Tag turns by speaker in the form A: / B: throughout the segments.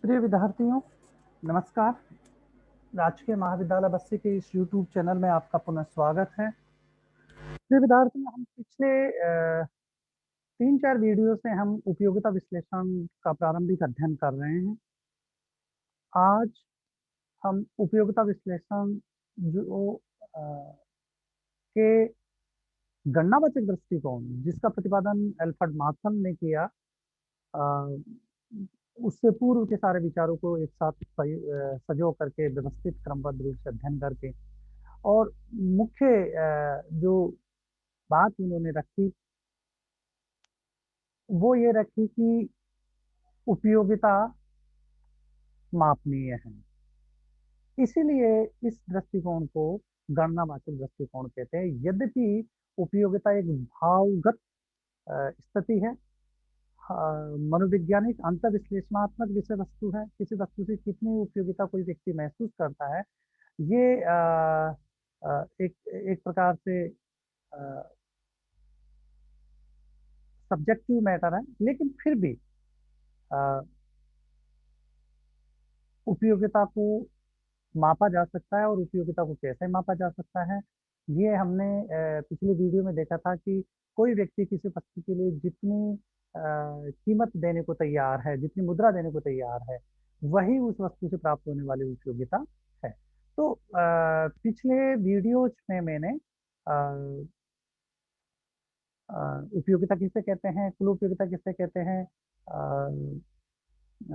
A: प्रिय विद्यार्थियों, नमस्कार। राजकीय महाविद्यालय बस्सी के इस YouTube चैनल में आपका पुनः स्वागत है। प्रिय विद्यार्थियों, हम पिछले 3-4 वीडियो से हम उपयोगिता विश्लेषण का प्रारंभिक अध्ययन कर रहे हैं। आज हम उपयोगिता विश्लेषण जो के गणनावाचक दृष्टिकोण जिसका प्रतिपादन एल्फ्रेड मार्शल ने किया, अ, उससे पूर्व के सारे विचारों को एक साथ सजो करके व्यवस्थित क्रमबद्ध रूप से अध्ययन करके और मुख्य जो बात उन्होंने रखी वो ये रखी कि उपयोगिता मापनीय है। इसीलिए इस दृष्टिकोण को गणनावाचक दृष्टिकोण कहते हैं। यद्यपि उपयोगिता एक भावगत स्थिति है, मनोवैज्ञानिक अंत विश्लेषणात्मक विषय वस्तु है। किसी वस्तु से कितनी उपयोगिता कोई व्यक्ति महसूस करता है, ये एक एक प्रकार से सब्जेक्टिव मैटर है। लेकिन फिर भी अ, उपयोगिता को मापा जा सकता है और उपयोगिता को कैसे मापा जा सकता है, ये हमने पिछले वीडियो में देखा था कि कोई व्यक्ति किसी वस्तु के लिए जितनी कीमत देने को तैयार है, जितनी मुद्रा देने को तैयार है, वही उस वस्तु से प्राप्त होने वाली उपयोगिता है। तो पिछले वीडियोज में मैंने उपयोगिता किसे कहते हैं, कुल उपयोगिता किसे कहते हैं,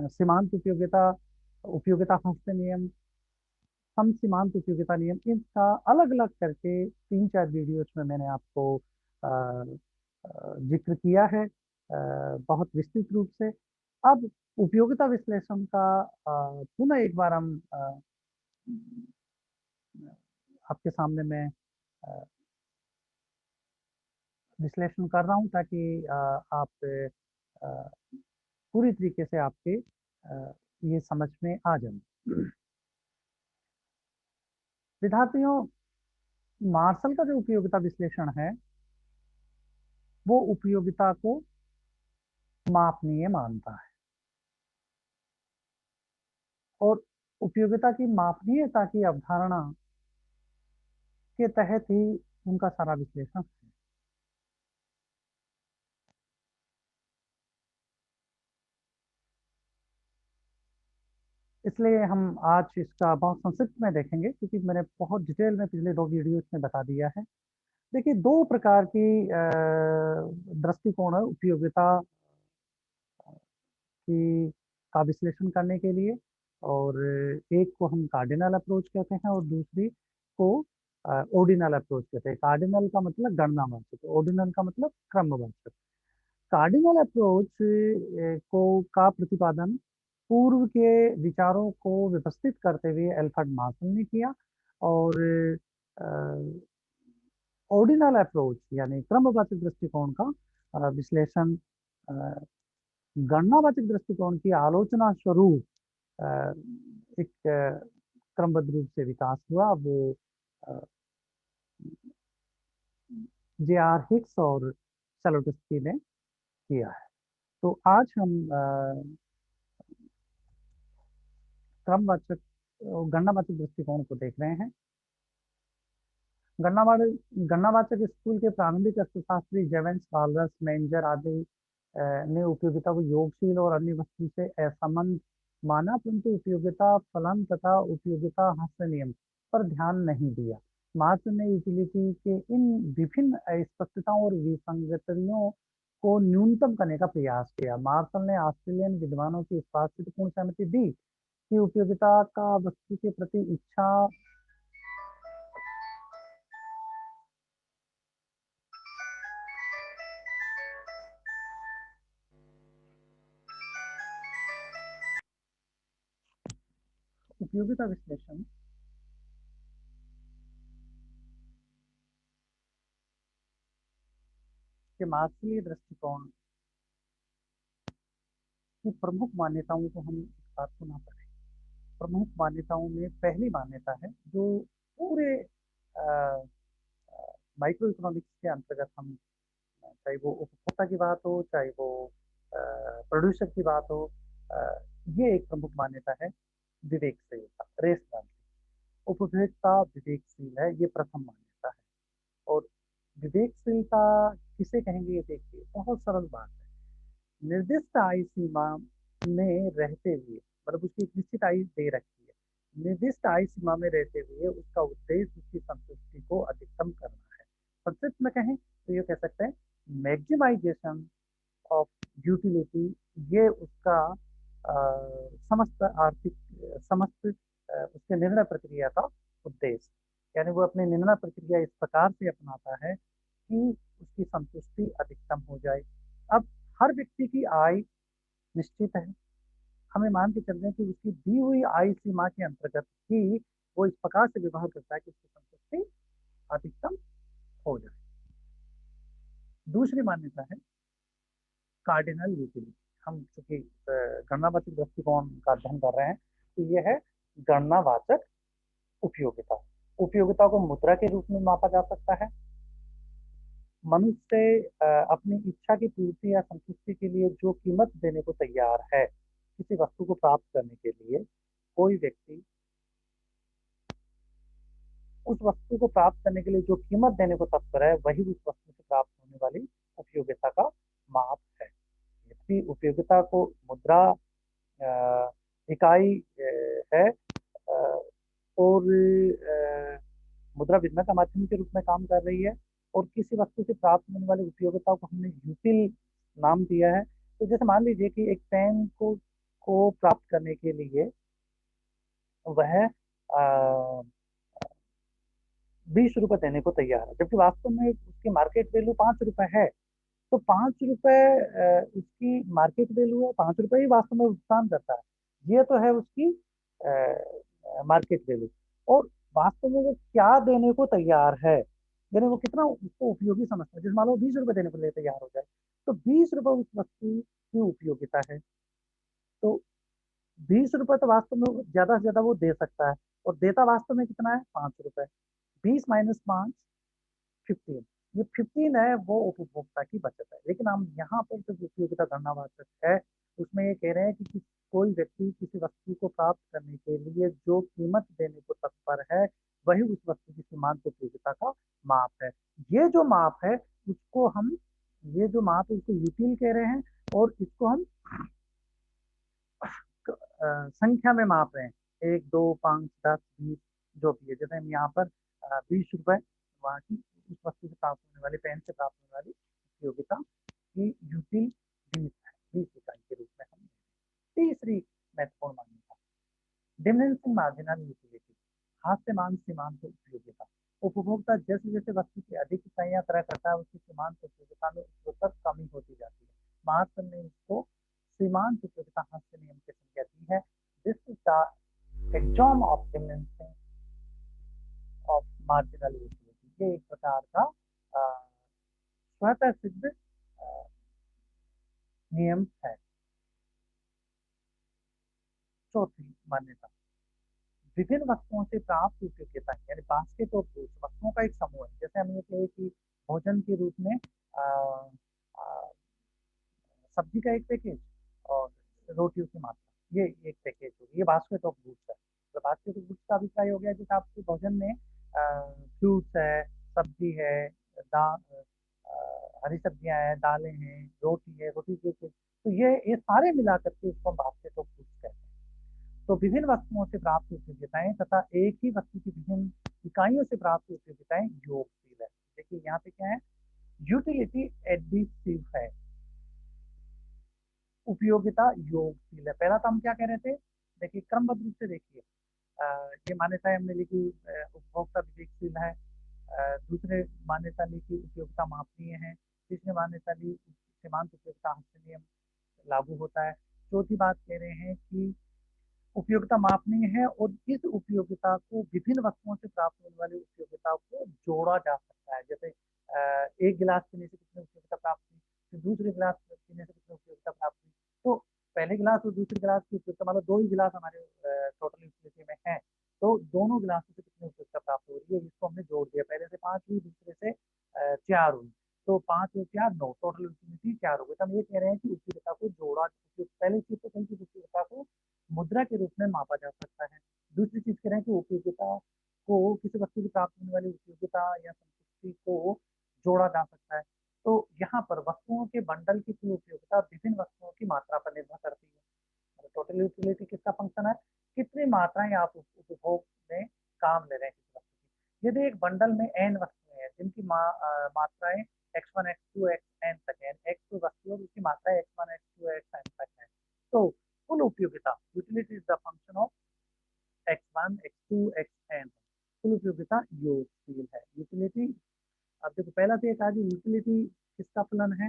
A: सीमांत उपयोगिता, उपयोगिता हस्त नियम, सम सीमांत उपयोगिता नियम, इनका अलग अलग करके 3-4 वीडियोज में मैंने आपको अ, जिक्र किया है, बहुत विस्तृत रूप से। अब उपयोगिता विश्लेषण का पुनः एक बार हम आपके सामने मैं विश्लेषण कर रहा हूँ ताकि आप अ, पूरी तरीके से आपके ये समझ में आ जाए। विद्यार्थियों, मार्शल का जो उपयोगिता विश्लेषण है वो उपयोगिता को मापनीय मानता है और उपयोगिता की मापनीयता की अवधारणा के तहत ही उनका सारा विश्लेषण है। इसलिए हम आज इसका बहुत संक्षिप्त में देखेंगे क्योंकि मैंने बहुत डिटेल में पिछले 2 वीडियोज में बता दिया है। देखिए, 2 प्रकार की दृष्टिकोण है उपयोगिता की का विश्लेषण करने के लिए। और एक को हम कार्डिनल अप्रोच कहते हैं और दूसरी को ऑर्डिनल अप्रोच कहते हैं। कार्डिनल का मतलब गणनावाचक, ऑर्डिनल का मतलब क्रमवाचक। कार्डिनल अप्रोच को का प्रतिपादन पूर्व के विचारों को व्यवस्थित करते हुए एल्फ्रेड मार्शल ने किया। और ऑर्डिनल अप्रोच यानी क्रमवाचक दृष्टिकोण का विश्लेषण गणनावाचक दृष्टिकोण की आलोचना स्वरूप अ, एक क्रमबद्ध रूप से विकास हुआ। वो जे आर हिक्स और सलोटस्की ने किया है। तो आज हम क्रमवाचक गणनावाचक दृष्टिकोण को देख रहे हैं। गणनावाचक गणनावाचक स्कूल के प्रारंभिक अर्थशास्त्री जेवेंस वालरस मेंजर आदि ने उपयोगिता को योगशील और अन्य वस्तु से असंबंध माना, परंतु उपयोगिता फलन तथा उपयोगिता हस्त नियम पर ध्यान नहीं दिया। मार्क्स ने यूटिलिटी के इन विभिन्न अस्पष्टताओं और विसंगतियों को न्यूनतम करने का प्रयास किया। मार्शल ने ऑस्ट्रेलियन विद्वानों की इस बात से पूर्ण सहमति दी कि उपयोगिता का वस्तु के प्रति इच्छा उपयोगिता विश्लेषण के मार्क्सलीय दृष्टिकोण की प्रमुख मान्यताओं को हम इस बात को ना पढ़ें। प्रमुख मान्यताओं में पहली मान्यता है जो पूरे माइक्रो इकोनॉमिक्स के अंतर्गत हम, चाहे वो उपभोक्ता की बात हो, चाहे वो प्रोड्यूसर की बात हो, ये एक प्रमुख मान्यता है विवेकशीलता, रेशनल। उपभोक्ता विवेकशील है, ये प्रथम मान्यता है। और विवेकशीलता किसे कहेंगे, ये देखिए बहुत सरल बात है। निर्दिष्ट आय सीमा में रहते हुए, मतलब उसकी एक निश्चित आय दे रखी है, निर्दिष्ट आय सीमा में रहते हुए उसका उद्देश्य उसकी संतुष्टि को अधिकतम करना है। संक्षिप्त में कहें तो ये कह सकते हैं मैक्सिमाइजेशन ऑफ यूटिलिटी, ये उसका समस्त आर्थिक समस्त उसके निर्णय प्रक्रिया का उद्देश्य। यानी वो अपनी निर्णय प्रक्रिया इस प्रकार से अपनाता है कि उसकी संतुष्टि अधिकतम हो जाए। अब हर व्यक्ति की आय निश्चित है, हमें मान के चल रहे हैं कि उसकी दी हुई आय सीमा के अंतर्गत ही वो इस प्रकार से व्यवहार करता है कि उसकी संतुष्टि अधिकतम हो जाए। दूसरी मान्यता है कार्डिनल यूटिलिटी। हम चूंकि गणनावाचक दृष्टिकोण का अध्ययन कर रहे हैं, तो यह है गणनावाचक उपयोगिता। उपयोगिता को मुद्रा के रूप में मापा जा सकता है। मनुष्य अपनी इच्छा की पूर्ति या संतुष्टि के लिए जो कीमत देने को तैयार है, किसी वस्तु को प्राप्त करने के लिए कोई व्यक्ति उस वस्तु को प्राप्त करने के लिए जो कीमत देने को तत्पर है, वही उस वस्तु से प्राप्त होने वाली उपयोगिता का माप है। यदि उपयोगिता को मुद्रा इकाई है, और मुद्रा विनिमय का माध्यम के रूप में काम कर रही है, और किसी वस्तु से प्राप्त होने वाली उपयोगिता को हमने यूटिल नाम दिया है। तो जैसे मान लीजिए कि एक पेन को प्राप्त करने के लिए वह 20 रुपए देने को तैयार है, जबकि वास्तव में उसकी मार्केट वैल्यू 5 रुपए है। तो 5 रुपए उसकी मार्केट वैल्यू है, 5 रुपए ही वास्तव में भुगतान करता है। ये तो है उसकी मार्केट वैल्यू। और वास्तव में वो क्या देने को तैयार है, यानी वो कितना उसको उपयोगी समझता है। जैसे मान लो 20 रुपए देने को लिए तैयार हो जाए, तो 20 रुपए उस वस्तु की उपयोगिता है। तो 20 रुपए तो वास्तव में ज्यादा से ज्यादा वो दे सकता है, और देता वास्तव में कितना है, 5 रुपए। 20 - 5 15। ये 15 है, वो उपभोक्ता की बचत है। लेकिन हम यहाँ पर जो उपयोगिता गणनावाचक है, उसमें ये कह रहे हैं कि कोई व्यक्ति किसी वस्तु को प्राप्त करने के लिए जो कीमत देने को तत्पर है, वही उस वस्तु की सीमांत उपयोगिता का माप है। ये जो माप है उसको हम ये जो माप है उसको यूटिल कह रहे हैं, और इसको हम संख्या में माप रहे हैं, 1 2 5 10 20, जो भी है। जैसे हम यहाँ पर 20 रुपए वहाँ की उस वस्तु से प्राप्त होने वाली, पेन से प्राप्त होने वाली उपयोगिता की यूटिल 20 है, 20 इकाई के रूप में हम। तीसरी महत्वपूर्ण मान्यता डिमिनिशिंग मार्जिनल यूटिलिटी, हास्यमान सीमांत उपयोगिता। उपभोक्ता जैसे जैसे वस्तु की अधिक इकाइयां क्रय करता है, उसकी सीमांत उपयोगिता में उत्तरोत्तर कमी होती जाती है। महात्मा ने इसको सीमांत उपयोगिता हास्य नियम की संज्ञा दी है। This is the exam of diminishing of marginal utility. ये एक प्रकार का स्वतः सिद्ध नियम है। चौथी मान्यता विभिन्न वस्तुओं से प्राप्त उपयोगिता, यानी बास्केट ऑफ गुड्स, वस्तुओं का एक समूह है। जैसे हम ये कहे कि भोजन के रूप में आ, आ, सब्जी का एक पैकेज और रोटियों की मात्रा, ये एक पैकेज होगी, ये बास्केट ऑफ गुड्स है। तो बास्केट ऑफ गुड्स का अभिप्राय हो गया जैसे आपके भोजन में फ्रूट्स है, सब्जी है, हरी सब्जियां हैं, दालें हैं, रोटी है, रोटी के तो ये सारे मिला करके उसको हम बास्केट ऑफ गुड्स कहते हैं। तो विभिन्न वस्तुओं से प्राप्त उपयोगिताएं तथा एक ही वस्तु की विभिन्न इकाइयों से प्राप्त उपयोगिताएं योगशील है। देखिए यहाँ पे क्या है, यूटिलिटी एडिटिव है, उपयोगिता योगशील है। पहला तो हम क्या कह रहे थे, देखिए क्रमबद्ध रूप से देखिए, ये मान्यता हमने लिखी उपभोक्ता विवेकशील है, दूसरे मान्यता ली कि उपयोगिता मापनीय है, तीसरी मान्यता ली सीमांत उपयोगिता हस्त नियम लागू होता है। चौथी बात कह रहे हैं कि उपयोगिता मापनीय है, और इस उपयोगिता को विभिन्न वस्तुओं से प्राप्त होने वाली उपयोगिता को जोड़ा जा सकता है। जैसे एक गिलास पीने से कितनी उपयोगिता प्राप्त हुई, फिर दूसरे गिलास पीने से कितनी उपयोगिता प्राप्त हुई। तो पहले गिलास और दूसरे गिलास की उपयोगिता, मतलब दो ही गिलास हमारे टोटल यूटिलिटी में है, तो दोनों गिलासों से कितनी उपयोगिता प्राप्त हो रही है, इसको हमने जोड़ दिया। पहले से 5 हुई, दूसरे से 4 हुई, तो 5 और 4 9, टोटल यूटिलिटी 4 हो गई। तो हम ये कह रहे हैं कि उपयोगिता को जोड़ा, पहले चीज तो कहीं की उपयोगिता को मुद्रा के रूप में मापा जा सकता है। दूसरी चीज कह रहे हैं कि उपयोगिता को किसी वस्तु की प्राप्त होने वाली उपयोगिता या संतुष्टि को जोड़ा जा सकता है। तो यहाँ पर वस्तुओं के बंडल की कुल उपयोगिता विभिन्न वस्तुओं की मात्रा पर निर्भर करती है। टोटल यूटिलिटी किसका फंक्शन है? कितनी मात्राएं आप उपभोग में काम ले रहे हैं किसी वस्तु की। यदि एक बंडल में n वस्तुएं हैं जिनकी मात्राएं x1 x2 xn तक है, x2 वस्तु और उसकी मात्रा x1 x2 xn तक है, तो कुल उपयोगिता utility is the function of x1 x2 xn। कुल उपयोगिता योगशील है। यूटिलिटी, अब देखो पहला तो एक आज यूटिलिटी किसका फलन है?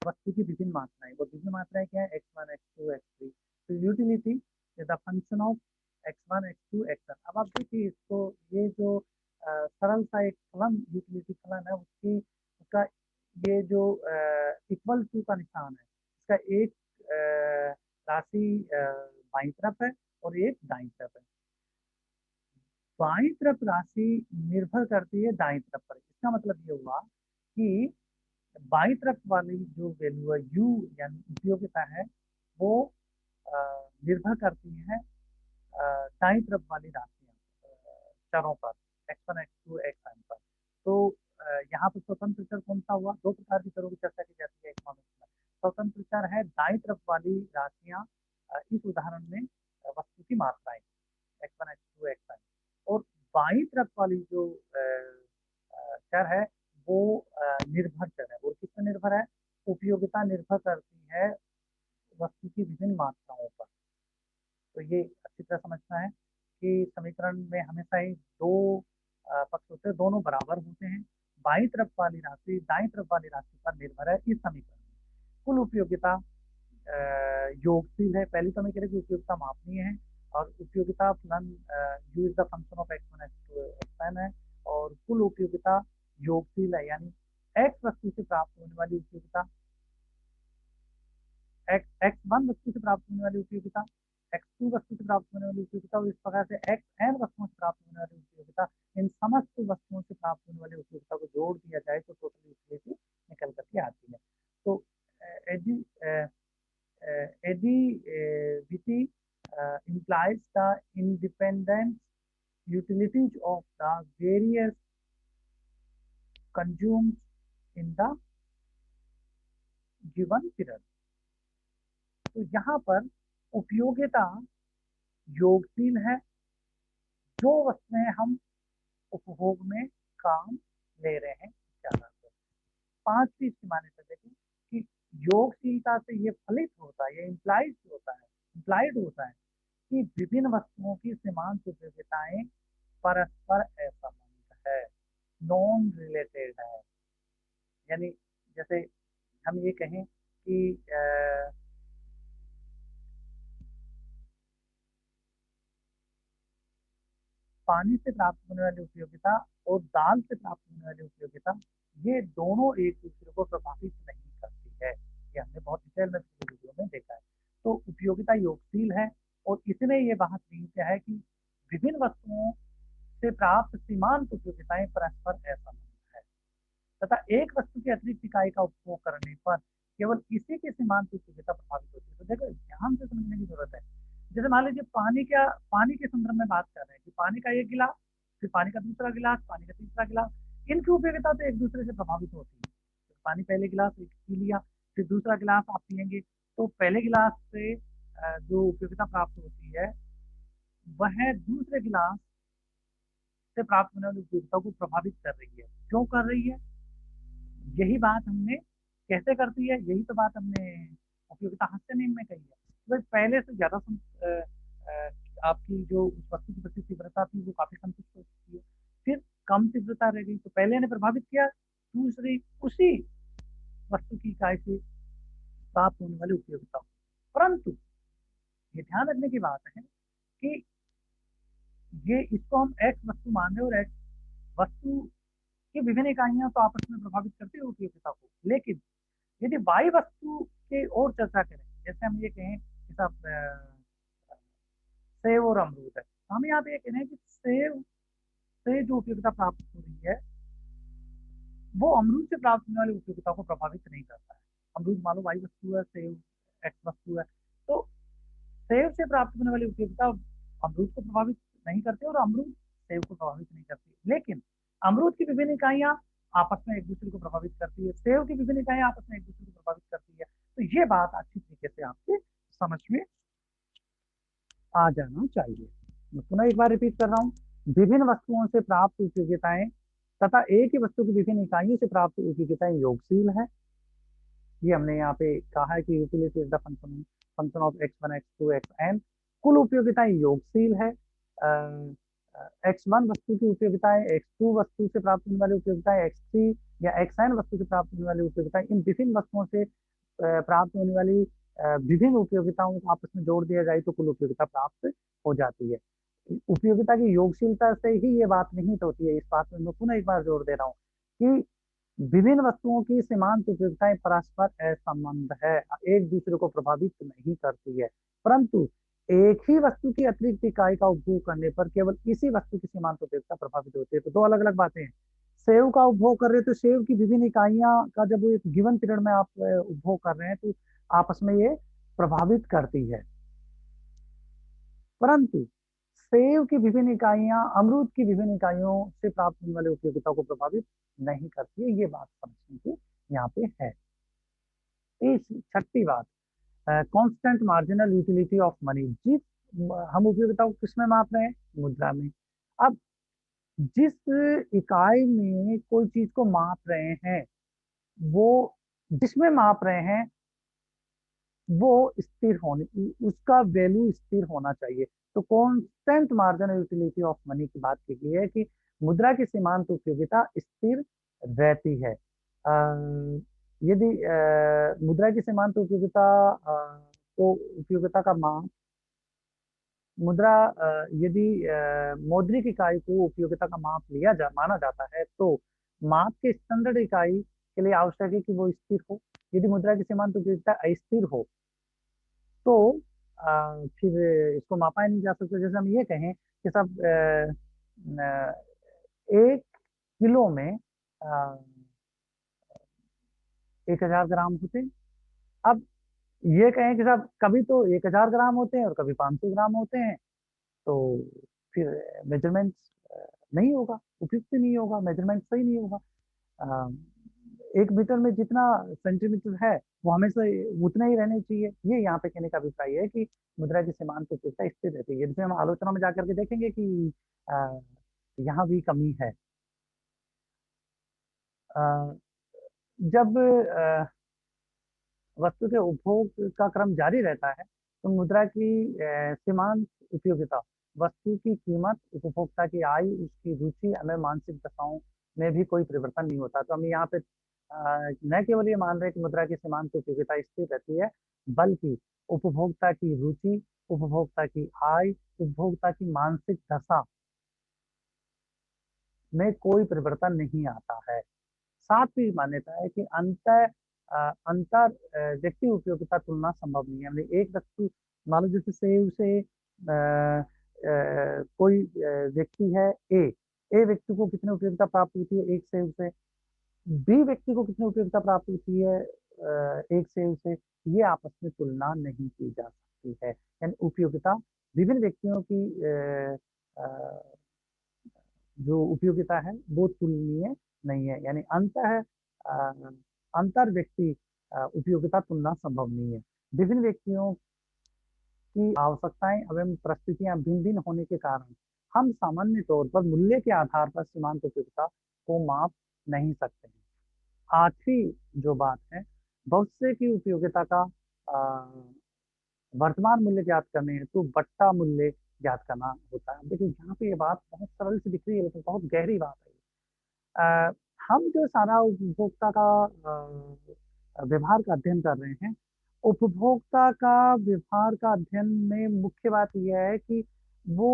A: वस्तु की विभिन्न मात्राएं। वो विभिन्न मात्राएं क्या है? x1 x2 x3। तो utility is the function of x1 x2 xn। अब आप देखिए इसको, ये जो सरल सा एक फलन यूटिलिटी फलन है, उसकी उसका ये जो इक्वल टू का निशान है, इसका एक राशि बाईं तरफ है और एक दाईं तरफ है। बाईं तरफ राशि निर्भर करती है दाईं तरफ पर। इसका मतलब ये हुआ कि बाईं तरफ वाली जो वैल्यू है u यानी उपयोगिता है, वो निर्भर करती है दाईं तरफ वाली राशियां, चरों पर, x1 x2 xn पर। तो यहाँ पर स्वतंत्र चर कौन सा हुआ? दो प्रकार के चरों की चर्चा की जाती है इकोनॉमिक्स में। स्वतंत्र चर है दाईं तरफ वाली राशियां, इस उदाहरण में वस्तु की मात्राएं x1 x2 xn। और बाईं तरफ वाली जो चर है वो निर्भर चर है। और किस पर निर्भर है? उपयोगिता निर्भर करती है वस्तु की विभिन्न मात्राओं पर। तो ये अच्छी तरह समझना है कि समीकरण में हमेशा ही दो पक्ष होते हैं, दोनों बराबर होते हैं। बाईं तरफ वाली राशि दाईं तरफ वाली राशि पर निर्भर है इस समीकरण में। कुल उपयोगिता योगशील है। पहली तो मैं कह रही कि उपयोगिता मापनीय है, और उपयोगिता फलन u is the function of x1 x2 xn है। और कुल उपयोगिता योगशील है, यानी x वस्तु से प्राप्त होने वाली उपयोगिता, x1 वस्तु से प्राप्त होने वाली उपयोगिता, x2 वस्तु से प्राप्त होने वाली उपयोगिता, और इस प्रकार से xn वस्तुओं से प्राप्त होने वाली उपयोगिता, इन समस्त वस्तुओं से प्राप्त होने वाली उपयोगिता को जोड़ दिया जाए तो टोटल यूटिलिटी निकल करके आती है। तो AD additivity implies the independent utilities of the various consumed in the given period। तो यहाँ पर उपयोगिता योगशील है। जो वस्तुएं हम उपभोग में काम ले रहे हैं ज्यादा। पांचवी इसकी मान्यता देखिए कि योगशीलता से ये फलित होता है, ये इम्प्लाइड होता है कि विभिन्न वस्तुओं की सीमांत उपयोगिताएं परस्पर असंबंध है, नॉन रिलेटेड है। यानी जैसे हम ये कहें कि पानी से प्राप्त होने वाली उपयोगिता और दाल से प्राप्त होने वाली उपयोगिता, ये दोनों एक दूसरे को प्रभावित नहीं करती है। ये हमने बहुत डिटेल में पिछले वीडियो में देखा है। तो उपयोगिता योगशील है, और इसमें ये बात नहीं है कि विभिन्न वस्तुओं से प्राप्त सीमांत उपयोगिताएं परस्पर असंबंध है, तथा एक वस्तु की अतिरिक्त इकाई का उपभोग करने पर केवल इसी की सीमांत उपयोगिता प्रभावित होती है। तो देखो ध्यान से समझने की जरूरत है। जैसे मान लीजिए पानी के संदर्भ में बात कर रहे हैं कि पानी का एक गिलास, फिर पानी का दूसरा गिलास, पानी का तीसरा गिलास, इनकी उपयोगिता तो एक दूसरे से प्रभावित होती है। तो पानी पहले गिलास एक पी लिया, फिर दूसरा गिलास आप पियेंगे, तो पहले गिलास से जो उपयोगिता प्राप्त होती है वह दूसरे गिलास से प्राप्त होने वाली उपयोगिता को प्रभावित कर रही है। क्यों कर रही है? यही बात हमने कैसे करती है, यही तो बात हमने उपयोगिता हास्य नियम में कही है। तो पहले से ज्यादा आपकी जो उस वस्तु की प्रति तीव्रता थी वो काफी संतुष्ट हो चुकी है, फिर कम तीव्रता रह गई, तो पहले ने प्रभावित किया, दूसरी उसी वस्तु की इकाई से प्राप्त होने वाली उपयोगिता। परंतु ये ध्यान रखने की बात है कि ये इसको हम एक्स वस्तु मान रहे, और एक्स वस्तु की विभिन्न इकाइयां तो आपस में प्रभावित करती है उपयोगिता को। लेकिन यदि वाई वस्तु की और चर्चा करें, जैसे हम ये कहें कि सब सेब और अमरूद है, तो हम यहाँ पे ये कह रहे हैं कि सेब से जो उपयोगिता प्राप्त हो रही है वो अमरूद से प्राप्त होने वाली उपयोगिता को प्रभावित नहीं करता है। अमरूद मान लो वाई वस्तु है, सेब एक्स वस्तु है। तो सेब से प्राप्त होने वाली उपयोगिता अमरूद को प्रभावित नहीं करती और अमरूद सेब को प्रभावित नहीं करती। लेकिन अमरूद की विभिन्न इकाइयां आपस में एक दूसरे को प्रभावित करती है, सेब की विभिन्न इकाइयां आपस में एक दूसरे को प्रभावित करती है। तो ये बात अच्छी तरीके से आपके समझ में आ जाना चाहिए। मैं पुनः एक बार रिपीट कर रहा हूँ। विभिन्न वस्तुओं से प्राप्त उपयोगिताएं तथा एक ही वस्तु की विभिन्न इकाइयों से प्राप्त उपयोगिताएं योगशील है। ये हमने यहाँ पे कहा है कि utility is the function function of x1 x2 xn। कुल उपयोगिताएं योगशील है। x1 वस्तु की उपयोगिताएं, x2 वस्तु से प्राप्त होने वाली उपयोगिताएं, x3 या xn वस्तु से प्राप्त होने वाली उपयोगिताएं, इन विभिन्न वस्तुओं से प्राप्त होने वाली विभिन्न उपयोगिताओं को आपस में जोड़ दिया जाए तो कुल उपयोगिता प्राप्त हो जाती है। उपयोगिता की योगशीलता से ही ये बात निहित होती है। इस बात में मैं पुनः एक बार जोर दे रहा हूँ कि विभिन्न वस्तुओं की सीमांत उपयोगिताएं परस्पर असंबंध है, एक दूसरे को प्रभावित नहीं करती है, परंतु एक ही वस्तु की अतिरिक्त इकाई का उपभोग करने पर केवल इसी वस्तु की सीमांत उपयोगिता प्रभावित होती है। तो दो अलग अलग बातें हैं। सेव का उपभोग कर रहे हैं तो सेव की विभिन्न इकाइयां का जब एक गिवन पीरियड में आप उपभोग कर रहे हैं तो आपस में ये प्रभावित करती है, परंतु सेव की विभिन्न इकाइयां अमरूद की विभिन्न इकाइयों से प्राप्त होने वाली उपयोगिता को प्रभावित नहीं करती है। ये बात समझने की यहाँ पे है। इस छठी बात, constant marginal utility of money. जिस हम उपयोगिता को किसमें माप रहे हैं? मुद्रा में। अब जिस इकाई में कोई चीज को माप रहे हैं, वो जिसमें माप रहे हैं वो स्थिर होने, उसका वैल्यू स्थिर होना चाहिए। तो constant marginal utility of money की बात की गई है कि मुद्रा की सीमांत उपयोगिता स्थिर रहती है। यदि मुद्रा की सीमांत उपयोगिता को उपयोगिता का माप मुद्रा यदि मौद्रिक इकाई को उपयोगिता का माप माना जाता है तो माप के स्टैंडर्ड इकाई के लिए आवश्यक है कि वो स्थिर हो। यदि मुद्रा की सीमांत उपयोगिता अस्थिर हो तो फिर इसको मापा ही नहीं जा सकता। जैसे हम ये कहें कि सब 1 किलो में 1000 ग्राम होते हैं। अब ये कहें कि साहब कभी तो 1000 ग्राम होते हैं और कभी 500 ग्राम होते हैं, तो फिर मेजरमेंट नहीं होगा, उपयुक्त नहीं होगा, मेजरमेंट सही नहीं होगा। 1 मीटर में जितना सेंटीमीटर है वो हमेशा उतना ही रहने चाहिए। ये यहाँ पे कहने का अभिप्राय है कि मुद्रा की सीमांत उपयोगिता स्थिर रहती है। यदि हम आलोचना में जाकर के देखेंगे कि यहाँ भी कमी है। अ, जब वस्तु के उपभोग का क्रम जारी रहता है तो मुद्रा की सीमांत उपयोगिता, वस्तु की कीमत, उपभोक्ता की आय, उसकी रुचि, अन्य मानसिक दशाओं में भी कोई परिवर्तन नहीं होता। तो हम यहाँ पे न केवल ये मान रहे हैं कि मुद्रा की सीमांत उपयोगिता स्थिर रहती है, बल्कि उपभोक्ता की रुचि, उपभोक्ता की आय, उपभोक्ता की मानसिक दशा में कोई परिवर्तन नहीं आता है। सातवीं मान्यता है कि अंतर व्यक्ति उपयोगिता तुलना संभव नहीं है। हमने एक वस्तु, मान लो जैसे सेव से कोई व्यक्ति है ए, ए व्यक्ति को कितनी उपयोगिता प्राप्त होती है एक सेव से, बी व्यक्ति को कितनी उपयोगिता प्राप्त होती है एक सेव से, ये आपस में तुलना नहीं की जा सकती है। यानी उपयोगिता विभिन्न व्यक्तियों की जो उपयोगिता है वो तुलनीय नहीं है। यानी अंतर व्यक्ति उपयोगिता तुलना संभव नहीं है। विभिन्न व्यक्तियों की आवश्यकताएं एवं परिस्थितियां भिन्न भिन्न होने के कारण हम सामान्य तौर पर मूल्य के आधार पर सीमांत उपयोगिता को माप नहीं सकते हैं। आखिरी जो बात है, बहुत से की उपयोगिता का वर्तमान मूल्य ज्ञात करने हैं तो बट्टा मूल्य ज्ञात करना होता है। देखिए यहाँ पे ये बात बहुत सरल से दिख रही है लेकिन बहुत गहरी बात है। हम जो सारा उपभोक्ता का व्यवहार का अध्ययन कर रहे हैं, उपभोक्ता का व्यवहार का अध्ययन में मुख्य बात यह है कि वो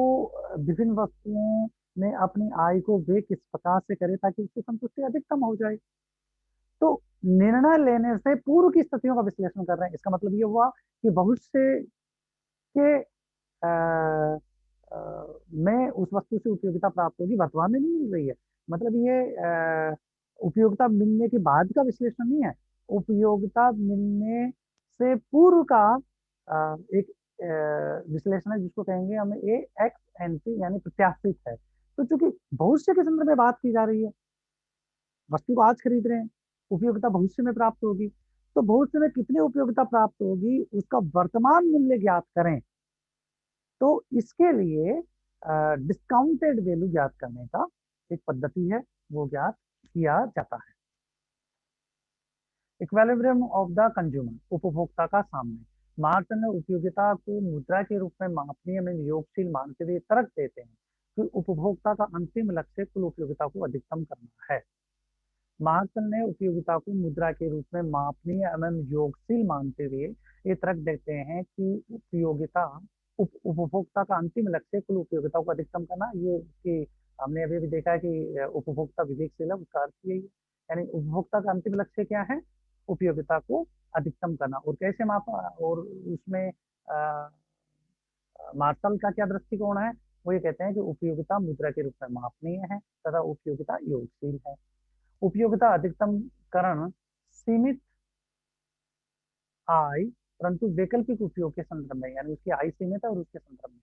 A: विभिन्न वस्तुओं में अपनी आय को वे किस प्रकार से करे ताकि उसकी संतुष्टि अधिकतम हो जाए। तो निर्णय लेने से पूर्व की स्थितियों का विश्लेषण कर रहे हैं। इसका मतलब ये हुआ कि भविष्य के में उस वस्तु से उपयोगिता प्राप्त होगी, वर्तमान में नहीं मिल रही है। मतलब ये उपयोगिता मिलने के बाद का विश्लेषण नहीं है, उपयोगिता मिलने से पूर्व का एक विश्लेषण है जिसको कहेंगे हम ए एक्स एन पी यानी प्रत्याशित है। तो चूंकि भविष्य के संदर्भ में बात की जा रही है, वस्तु को आज खरीद रहे हैं, उपयोगिता भविष्य में प्राप्त होगी, तो भविष्य में कितनी उपयोगिता प्राप्त होगी उसका वर्तमान मूल्य ज्ञात करें। तो इसके लिए डिस्काउंटेड वैल्यू ज्ञात करने का एक पद्धति है, वो ज्ञात किया जाता है। इक्विलिब्रियम ऑफ द कंज्यूमर, उपभोक्ता का सामने। मार्क्स ने उपयोगिता को मुद्रा के रूप में मापनीय में नियोगशील मानते हुए तर्क देते हैं कि उपभोक्ता का अंतिम लक्ष्य कुल उपयोगिता को अधिकतम करना है। मार्क्स ने उपयोगिता को मुद्रा के रूप में मापनीय एवं योगशील मानते हुए ये तर्क देते हैं कि उपयोगिता उपभोक्ता का अंतिम लक्ष्य कुल उपयोगिता को अधिकतम करना। ये कि हमने अभी भी देखा है कि उपभोक्ता विवेकशील है, उसका अर्थ यही है। यानी उपभोक्ता का अंतिम लक्ष्य क्या है? उपयोगिता को अधिकतम करना। और कैसे मापा, और उसमें मार्शल का क्या दृष्टिकोण है? वो ये कहते हैं कि उपयोगिता मुद्रा के रूप में मापनीय है तथा उपयोगिता योगशील है। उपयोगिता अधिकतम करण सीमित आय परंतु वैकल्पिक उपयोग के संदर्भ में, यानी उसकी आय सीमित है और उसके संदर्भ में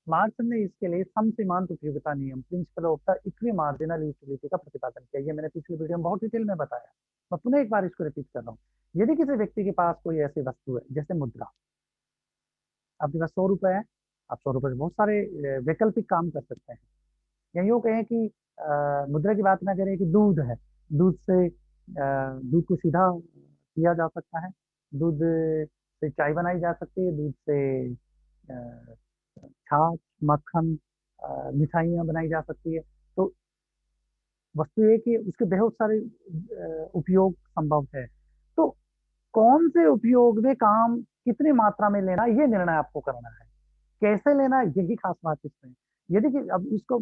A: मार्क्स ने इसके लिए सम सीमांत उपयोगिता नियम principle of the equi marginal utility का प्रतिपादन किया। ये मैंने पिछली वीडियो में बहुत डिटेल में बताया, मैं पुनः एक बार इसको रिपीट कर रहा हूँ। यदि किसी व्यक्ति के पास कोई ऐसी वस्तु है जैसे मुद्रा, आपके पास 100 रुपए है, आप 100 रुपए से बहुत सारे वैकल्पिक काम कर सकते हैं। या यूँ कहें कि मुद्रा की बात ना करें कि दूध है, दूध से दूध को सीधा किया जा सकता है, दूध से चाय बनाई जा सकती है, दूध से अ, छाछ, मक्खन, मिठाइयाँ बनाई जा सकती है। तो वस्तु ये है कि उसके बहुत सारे उपयोग संभव है। तो कौन से उपयोग में काम कितनी मात्रा में लेना, ये निर्णय आपको करना है। कैसे लेना, यही खास बात इसमें। यदि कि अब इसको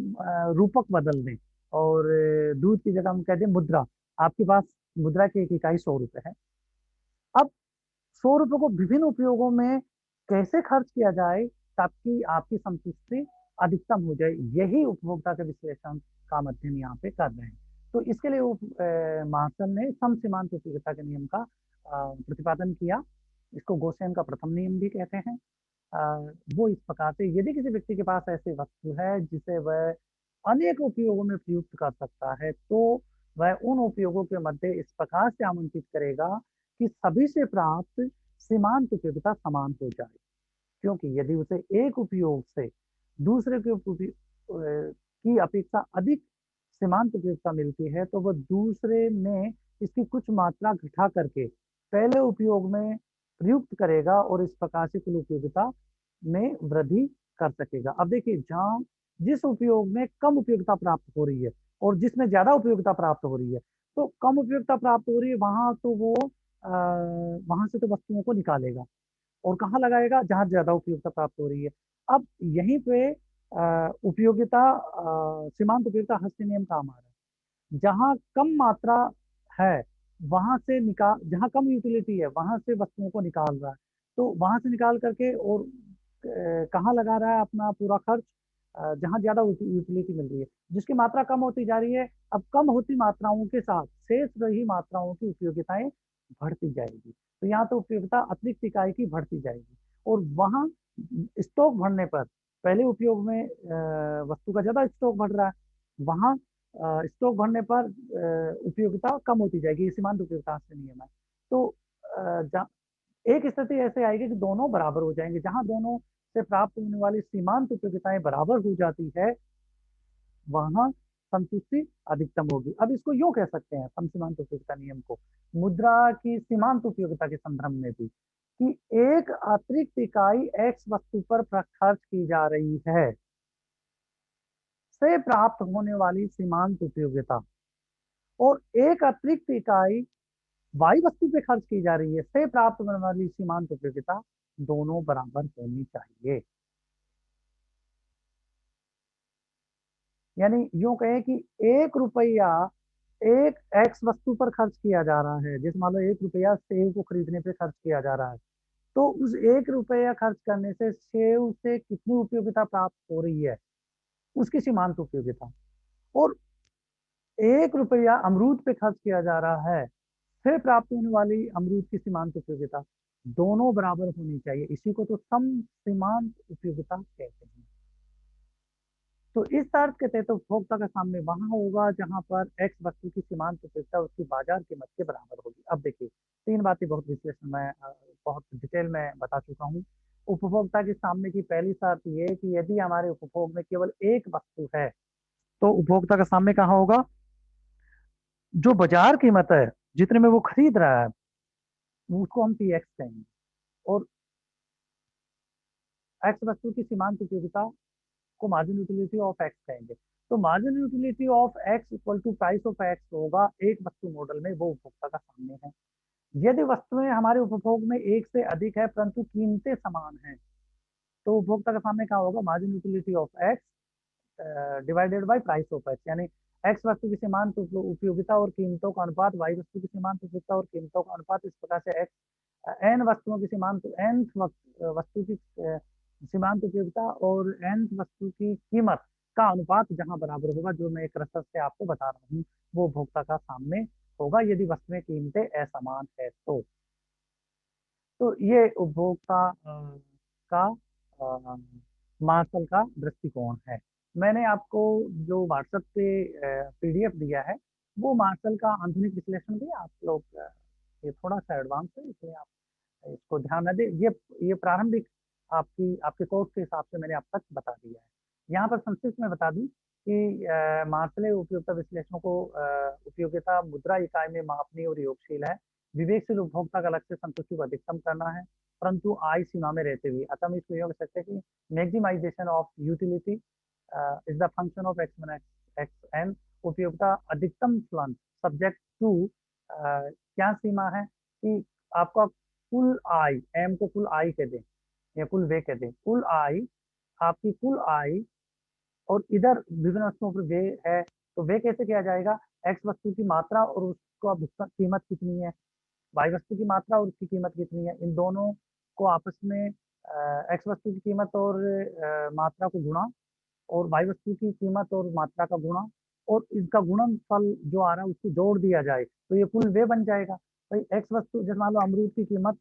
A: रूपक बदल दें और दूध की जगह हम कह दें मुद्रा, आपके पास मुद्रा की एक इकाई 100 रुपए है। अब 100 रुपए को विभिन्न उपयोगों में कैसे खर्च किया जाए ताकि आपकी संतुष्टि अधिकतम हो जाए, यही उपभोक्ता के विश्लेषण का अध्ययन यहाँ पे कर रहे हैं। तो इसके लिए मार्शल ने सम सीमांत उपयोगिता के नियम का प्रतिपादन किया। इसको गोसेन का प्रथम नियम भी कहते हैं। वो इस प्रकार से, यदि किसी व्यक्ति के पास ऐसी वस्तु है जिसे वह अनेक उपयोगों में प्रयुक्त कर सकता है, तो वह उन उपयोगों के मध्य इस प्रकार से आमंत्रित करेगा कि सभी से प्राप्त सीमांत उपयोगिता समान हो जाए। क्योंकि यदि उसे एक उपयोग से दूसरे के की अपेक्षा अधिक सीमांत उपयोगिता मिलती है, तो वह दूसरे में इसकी कुछ मात्रा घटा करके पहले उपयोग में प्रयुक्त करेगा और इस प्रकार से कुल उपयोगिता में वृद्धि कर सकेगा। अब देखिए, जहाँ जिस उपयोग में कम उपयोगिता प्राप्त हो रही है और जिसमें ज्यादा उपयोगिता प्राप्त हो रही है, तो कम उपयोगिता प्राप्त हो रही है वहां तो वो वहां से तो वस्तुओं को निकालेगा और कहाँ लगाएगा? जहां ज्यादा उपयोगिता प्राप्त हो रही है। अब यहीं पे उपयोगिता सीमांत उपयोगिता हस्ती नियम काम आ रहा है। जहां कम मात्रा है वहां से निकाल, जहां कम यूटिलिटी है वहां से वस्तुओं को निकाल रहा है, तो वहां से निकाल करके और कहाँ लगा रहा है अपना पूरा खर्च? जहां ज्यादा यूटिलिटी मिल रही है, जिसकी मात्रा कम होती जा रही है। अब कम होती मात्राओं के साथ शेष रही मात्राओं की उपयोगिताएं बढ़ती जाएगी, तो यहाँ तो उपयोगिता अतिरिक्त इकाई की बढ़ती जाएगी। और वहां स्टॉक बढ़ने पर, पहले उपयोग में वस्तु का ज्यादा स्टॉक बढ़ रहा है, वहां स्टॉक बढ़ने पर उपयोगिता कम होती जाएगी। ये सीमांत उपयोगिता से नियम है। तो एक स्थिति ऐसे आएगी कि दोनों बराबर हो जाएंगे। जहां दोनों से प्राप्त होने वाली सीमांत उपयोगिताएं बराबर हो जाती है, वहां संतुष्टि अधिकतम होगी। अब इसको यूं कह सकते हैं, सम सीमांत उपयोगिता नियम को मुद्रा की सीमांत उपयोगिता के संदर्भ में भी, कि एक अतिरिक्त इकाई एक्स वस्तु पर खर्च की जा रही है से प्राप्त होने वाली सीमांत उपयोगिता और एक अतिरिक्त इकाई वाई वस्तु पे खर्च की जा रही है से प्राप्त होने वाली सीमांत उपयोगिता दोनों बराबर होनी चाहिए। यानी यूं कहें कि 1 रुपया एक एक्स वस्तु पर खर्च किया जा रहा है, जैसे मान लो 1 रुपया सेव को खरीदने पे खर्च किया जा रहा है, तो उस 1 रुपया खर्च करने से सेव से कितनी उपयोगिता प्राप्त हो रही है, उसकी सीमांत उपयोगिता। और 1 रुपया अमरूद पे खर्च किया जा रहा है, फिर प्राप्त होने वाली अमरूद की सीमांत उपयोगिता। दोनों बराबर होनी चाहिए, इसी को तो सम सीमांत उपयोगिता कहते हैं। तो इस अर्थ के तहत उपभोक्ता का सामने वहां होगा जहां पर एक्स वस्तु की सीमांत उपयोगिता उसकी बाजार कीमत के बराबर होगी। अब देखिए, तीन बातें बहुत विश्लेषण में बहुत डिटेल में बता चुका हूँ। उपभोक्ता के सामने की पहली शर्त ये है कि यदि हमारे उपभोग में केवल एक वस्तु है तो उपभोक्ता का सामने कहाँ होगा, जो बाजार कीमत है जितने में वो खरीद रहा है उसको हम पी एक्स कहेंगे, और एक्स वस्तु की सीमांत उपयोगिता को मार्जिन यूटिलिटी ऑफ एक्स कहेंगे। तो margin utility of X equal to price of X होगा एक वस्तु मॉडल में, वो उपभोक्ता का सामने है। यदि वस्तुएं हमारे उपभोग में एक से अधिक है परंतु कीमतें समान हैं, तो उपभोक्ता का सामने क्या होगा, margin utility of X divided by price of x, यानी एक्स वस्तु की सीमांत उपयोगिता और कीमतों का अनुपात वाई वस्तु की सीमांत उपयोगिता और कीमतों का अनुपात। इस प्रकार से एक्स एन वस्तुओं की सीमांत एन वस्तु की सीमांत उपयोगिता और एन वस्तु की कीमत का अनुपात जहां बराबर होगा, जो मैं एक रसद से आपको बता रहा हूँ, वो उपभोक्ता का सामने होगा यदि वस्तुएं कीमतें असमान है तो ये उपभोक्ता का मार्शल का दृष्टिकोण है। मैंने आपको जो व्हाट्सएप पे पीडीएफ दिया है वो मार्शल का आधुनिक विश्लेषण भी आप लोग ये थोड़ा सा एडवांस है, इसलिए आप इसको ध्यान न दें। ये प्रारंभिक आपकी आपके कोर्स के हिसाब से मैंने अब तक बता दिया है। यहाँ पर संक्षिप्त में बता दूं कि मार्शल उपयोगिता विश्लेषण को उपयोगिता मुद्रा इकाई में मापनीय और योगशील है। विवेकशील उपभोक्ता का लक्ष्य संतुष्टि को अधिकतम करना है परंतु आय सीमा में रहते हुए, अतः हम इसको योग कर सकते हैं कि maximization of utility is the function of X one X N. उपयोगिता अधिकतम फलन सब्जेक्ट टू क्या सीमा है कि आपका कुल आय, एम को कुल आय कह दें या कुल वे कह दें, कुल आय, आपकी कुल आय और इधर विभिन्न वस्तुओं पर वे है, तो वे कैसे किया जाएगा, एक्स वस्तु की मात्रा और उसका भुगतान कीमत कितनी है, वाई वस्तु की मात्रा और उसकी कीमत कितनी है, इन दोनों को आपस में एक्स वस्तु की कीमत और मात्रा को गुणा, और वाई वस्तु की कीमत और मात्रा का गुणा, और इसका गुणनफल जो आ रहा है उसको जोड़ दिया जाए तो ये कुल वे बन जाएगा। भाई एक्स वस्तु, जैसे मान लो अमरूद की कीमत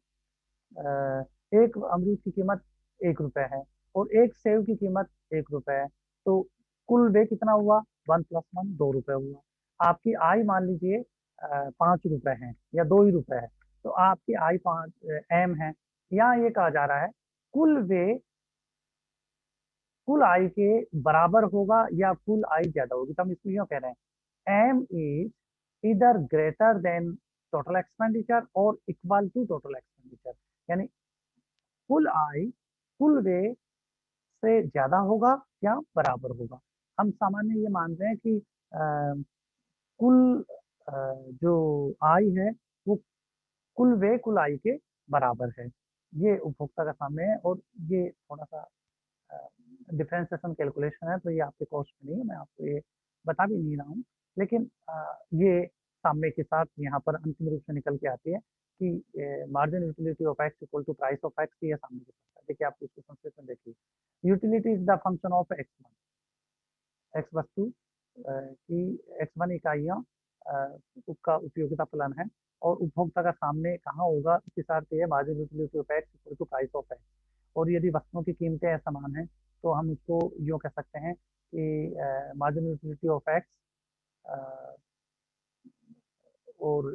A: एक अमरूद की कीमत 1 रुपए है और एक सेव की कीमत 1 रुपए है, तो कुल वे कितना हुआ, 1 + 1 2 रुपए हुआ। आपकी आय मान लीजिए 5 रुपए है या 2 ही रुपए है, तो आपकी आय 5 एम है। यहाँ ये कहा जा रहा है कुल वे कुल आय के बराबर होगा या कुल आय ज्यादा होगी, तो हम इसको यूँ कह रहे हैं एम इज इधर ग्रेटर देन टोटल एक्सपेंडिचर और इक्वल टू टोटल एक्सपेंडिचर, यानी कुल आय कुल व्यय से ज्यादा होगा या बराबर होगा। हम सामान्य ये मानते हैं कि कुल जो आय है वो कुल व्यय कुल आय के बराबर है। ये उपभोक्ता का सामने है, और ये थोड़ा सा डिफरेंशिएशन कैलकुलेशन है, तो ये आपके कोर्स में नहीं है, मैं आपको ये बता भी नहीं रहा हूँ, लेकिन ये सामने के साथ यहाँ पर अंतिम रूप से निकल के आती है कि margin utility of X equal to price of X, ये सामने के साथ है। देखिए आप इसको संक्षेप में देखिए, utility is the function of x वस्तु की एक्स वन इकाइयाँ उसका उपयोगिता फलन है, और उपभोक्ता का सामने कहाँ होगा, इसके साथ ये margin utility of X equal to price of X. और यदि वस्तुओं की कीमतें समान हैं तो हम उसको यूँ कह सकते हैं कि मार्जिन यूटिलिटी ऑफ एक्स और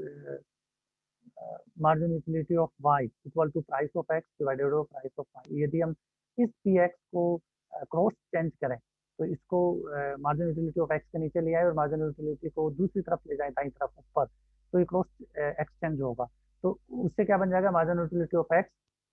A: margin utility of Y equal to price of X divided by price of Y. यदि हम इस पी एक्स को क्रॉस चेंज करें तो इसको मार्जिन यूटिलिटी ऑफ एक्स के नीचे ले आए और मार्जिन यूटिलिटी को दूसरी तरफ ले जाए, दाई तरफ ऊपर, तो ये क्रॉस एक्सचेंज होगा। तो उससे क्या बन जाएगा, margin utility of X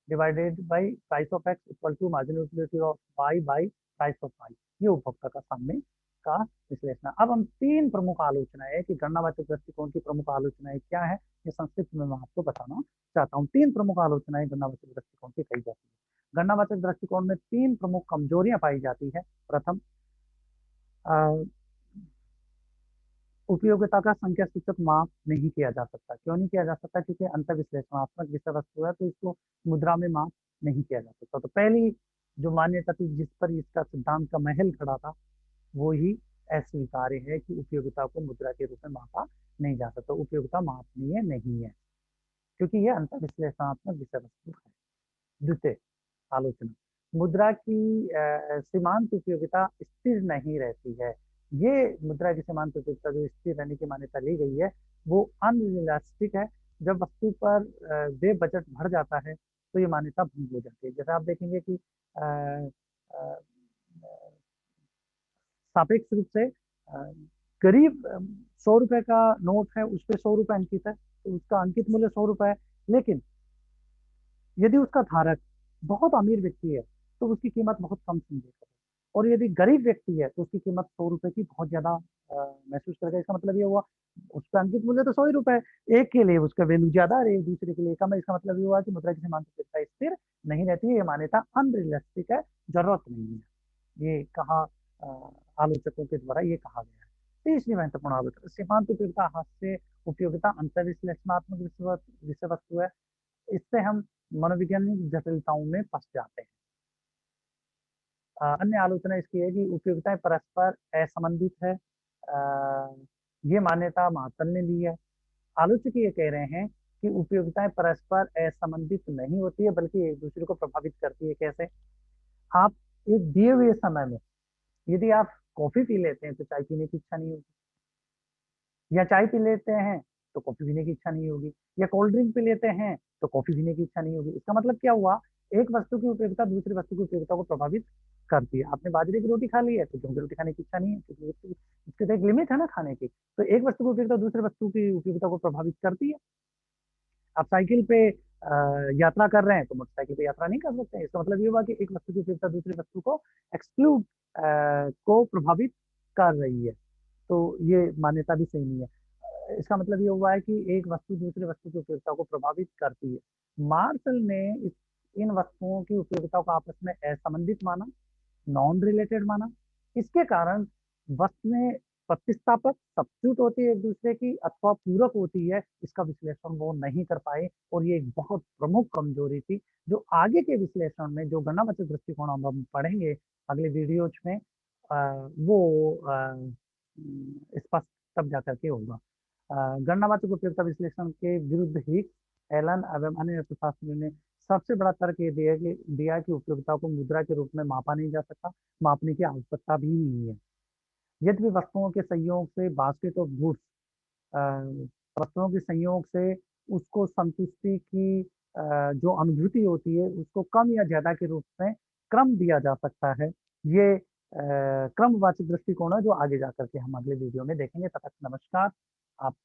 A: divided by price of X equal to margin utility of Y by price of Y. ये उपभोक्ता का सामने का विश्लेषण। अब हम तीन प्रमुख आलोचनाएं कि गणनावाचक दृष्टिकोण की प्रमुख आलोचनाएं क्या है, ये संक्षिप्त में मैं आपको बताना चाहता हूँ। तीन प्रमुख आलोचनाएं गणनावाचक दृष्टिकोण की कही जाती है। गणनावाचक दृष्टिकोण में तीन प्रमुख कमजोरियां पाई जाती है। प्रथम, उपयोगिता का संख्या सूचक माप नहीं किया जा सकता। क्यों नहीं किया जा सकता, क्योंकि अंतर विश्लेषणात्मक विषय वस्तु है, तो इसको मुद्रा में माप नहीं किया जा सकता। तो पहली जो मान्यता थी जिस पर इसका सिद्धांत का महल खड़ा था वो ही अस्वीकार्य है कि उपयोगिता को मुद्रा के रूप में मापा नहीं जा सकता, उपयोगिता मापनीय नहीं है। क्योंकि ये अंतर्विश्लेषणात्मक विषय वस्तु है। द्वितीय आलोचना, मुद्रा की सीमांत उपयोगिता स्थिर नहीं रहती है। ये मुद्रा की सीमांत उपयोगिता जो स्थिर रहने की मान्यता ली गई है वो अनरियलिस्टिक है। जब वस्तु पर वे बजट बढ़ जाता है तो ये मान्यता भंग हो जाती है। जैसे आप देखेंगे कि अ, सापेक्ष रूप से करीब 100 रुपए का नोट है, उस पर 100 रुपए अंकित है, तो उसका अंकित मूल्य 100 रुपए है। लेकिन यदि उसका धारक बहुत अमीर व्यक्ति है तो उसकी कीमत बहुत कम समझेगा, और यदि गरीब व्यक्ति है तो उसकी कीमत 100 रुपए की बहुत ज्यादा महसूस करेगा। इसका मतलब ये हुआ उसका अंकित मूल्य तो 100 ही रुपए है, एक के लिए उसका वैल्यू ज्यादा है, एक दूसरे के लिए कम है। इसका मतलब ये हुआ कि मुद्रा की सीमांत उपयोगिता स्थिर नहीं रहती है। ये मान्यता अनरियलिस्टिक है, जरूरत नहीं है। ये कहा आलोचकों के द्वारा ये कहा गया है। तीसरी महत्वपूर्ण आलोचना, सीमांत उपयोगिता हास्य उपयोगिता अंतर्विश्लेषणात्मक विषय वस्तु है। इससे हम मनोवैज्ञानिक जटिलताओं में फंस जाते हैं। अन्य आलोचना इसकी है कि उपयोगिताएं परस्पर असंबंधित है। ये मान्यता महात्तल ने ली है। आलोचक ये कह रहे हैं कि उपयोगिताएं परस्पर असंबंधित नहीं होती है, बल्कि एक दूसरे को प्रभावित करती है। कैसे? आप एक दिए हुए समय में यदि आप कॉफी पी लेते हैं तो चाय पीने की इच्छा नहीं होगी, या चाय पी लेते हैं तो कॉफी पीने की इच्छा नहीं होगी, या कोल्ड ड्रिंक पी लेते हैं तो कॉफी पीने की इच्छा नहीं होगी। इसका मतलब क्या हुआ? एक वस्तु की उपयोगिता दूसरी वस्तु की उपयोगिता को प्रभावित करती है। आपने बाजरे की रोटी खा ली है तो गेहूं की रोटी खाने की इच्छा नहीं है, क्योंकि उसकी तो एक लिमिट है ना खाने की। तो एक वस्तु की उपयोगिता दूसरी वस्तु की उपयोगिता को प्रभावित करती है। आप साइकिल पे यात्रा कर रहे हैं तो मोटरसाइकिल पे यात्रा नहीं कर सकते। इसका मतलब ये हुआ कि एक वस्तु की उपयोगिता दूसरी वस्तु को एक्सक्लूड को प्रभावित कर रही है। तो ये मान्यता भी सही नहीं है। इसका मतलब ये हुआ है कि एक वस्तु दूसरी वस्तु की उपयोगिता को प्रभावित करती है। मार्शल ने इन वस्तुओं की उपयोगिता को आपस में असंबंधित माना, नॉन रिलेटेड माना। इसके कारण वस्तुएं प्रतिस्थापक सब्स्टिट्यूट होती है एक दूसरे की अथवा पूरक होती है, इसका विश्लेषण वो नहीं कर पाए। और ये एक बहुत प्रमुख कमजोरी थी जो आगे के विश्लेषण में, जो गणनावाचक दृष्टिकोण हम पढ़ेंगे अगले वीडियोज में, वो स्पष्ट तब जाकर के होगा। गणनावाचक उपयोगिता विश्लेषण के विरुद्ध ही एलन एवं अन्य अर्थशास्त्रियों ने सबसे बड़ा तर्क ये दिया कि उपयोगिता को मुद्रा के रूप में मापा नहीं जा सकता, मापने की आवश्यकता भी नहीं है। यद्यपि वस्तुओं के संयोग से बास्केट ऑफ गुड्स, वस्तुओं के संयोग से उसको संतुष्टि की जो अनुभूति होती है उसको कम या ज्यादा के रूप में क्रम दिया जा सकता है। ये क्रमवाचक दृष्टिकोण है जो आगे जाकर के हम अगले वीडियो में देखेंगे। तब तक नमस्कार। आप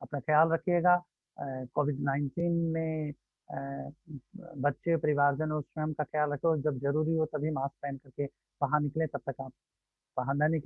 A: अपना ख्याल रखिएगा। कोविड-19 में बच्चे, परिवारजन और स्वयं का ख्याल रखें, और जब जरूरी हो तभी मास्क पहन करके बाहर निकलें। तब तक आप बाहर ना निकलें।